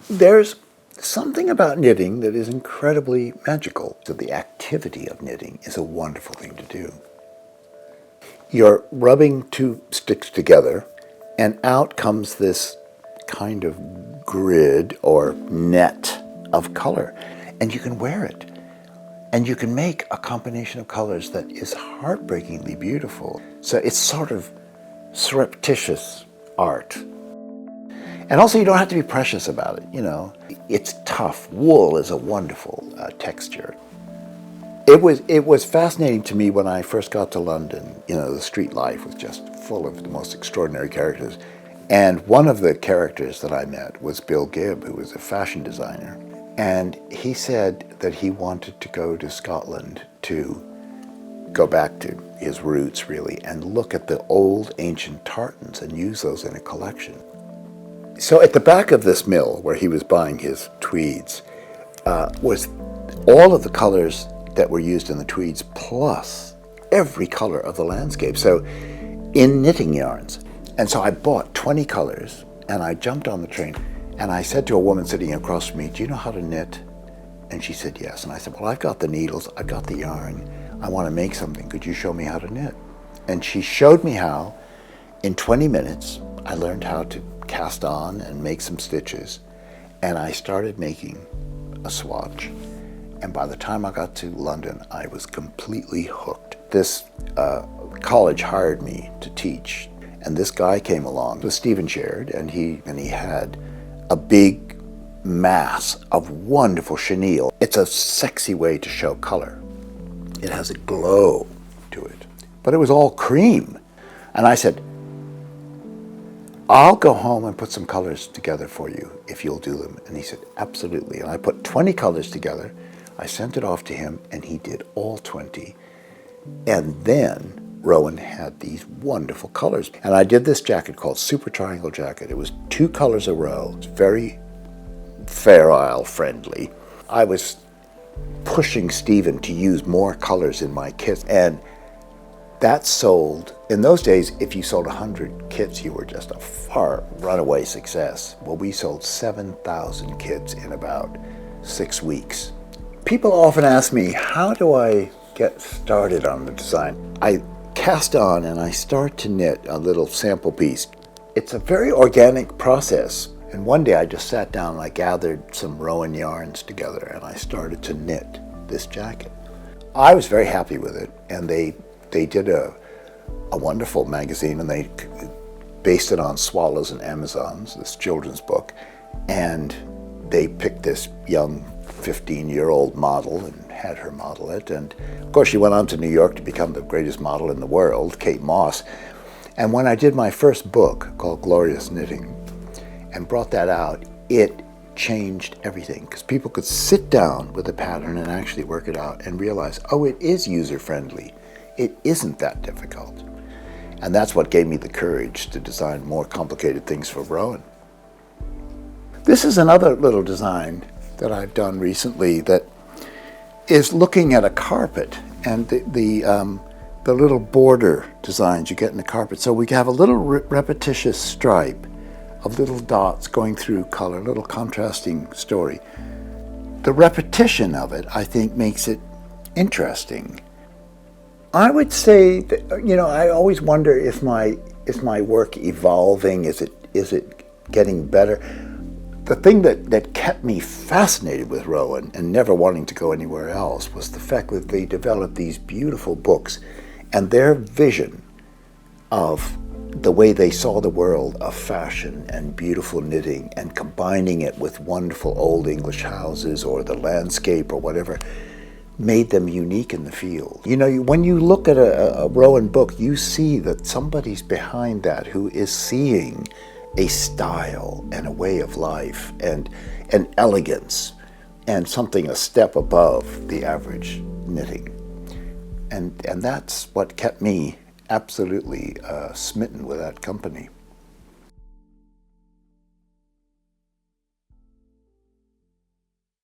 There's something about knitting that is incredibly magical. So the activity of knitting is a wonderful thing to do. You're rubbing two sticks together, and out comes this kind of grid or net of color, and you can wear it. And you can make a combination of colors that is heartbreakingly beautiful. So it's sort of surreptitious art. And also, you don't have to be precious about it, you know. It's tough. Wool is a wonderful texture. It was fascinating to me when I first got to London. You know, the street life was just full of the most extraordinary characters. And one of the characters that I met was Bill Gibb, who was a fashion designer. And he said that he wanted to go to Scotland to go back to his roots, really, and look at the old ancient tartans and use those in a collection. So at the back of this mill where he was buying his tweeds was all of the colors that were used in the tweeds plus every color of the landscape. So in knitting yarns. And so I bought 20 colors and I jumped on the train and I said to a woman sitting across from me, "Do you know how to knit?" And she said yes. And I said, "Well, I've got the needles, I've got the yarn. I want to make something. Could you show me how to knit?" And she showed me how. In 20 minutes, I learned how to cast on and make some stitches. And I started making a swatch. And by the time I got to London, I was completely hooked. This college hired me to teach. And this guy came along, it was Stephen Shared, and he had a big mass of wonderful chenille. It's a sexy way to show color. It has a glow to it. But it was all cream. And I said, "I'll go home and put some colors together for you if you'll do them." And he said, "Absolutely." And I put 20 colors together. I sent it off to him, and he did all 20. And then Rowan had these wonderful colors. And I did this jacket called Super Triangle Jacket. It was 2 colors a row. It was very Fair Isle friendly. I was pushing Stephen to use more colors in my kits. And that sold, in those days, if you sold 100 kits, you were just a far runaway success. Well, we sold 7,000 kits in about 6 weeks. People often ask me, how do I get started on the design? I cast on and I start to knit a little sample piece. It's a very organic process. And one day I just sat down and I gathered some Rowan yarns together and I started to knit this jacket. I was very happy with it, and they did a wonderful magazine, and they based it on Swallows and Amazons, this children's book, and they picked this young 15-year-old model and had her model it. And of course she went on to New York to become the greatest model in the world, Kate Moss. And when I did my first book called Glorious Knitting and brought that out, it changed everything, because people could sit down with a pattern and actually work it out and realize, oh, it is user-friendly. It isn't that difficult. And that's what gave me the courage to design more complicated things for Rowan. This is another little design that I've done recently that is looking at a carpet and the little border designs you get in the carpet. So we have a little repetitious stripe of little dots going through color, little contrasting story. The repetition of it, I think, makes it interesting. I would say that, you know, I always wonder, is my work evolving? Is it getting better? The thing that kept me fascinated with Rowan and never wanting to go anywhere else was the fact that they developed these beautiful books, and their vision of the way they saw the world of fashion and beautiful knitting and combining it with wonderful old English houses or the landscape or whatever made them unique in the field. You know, when you look at a Rowan book, you see that somebody's behind that who is seeing a style and a way of life and an elegance and something a step above the average knitting. And that's what kept me absolutely smitten with that company.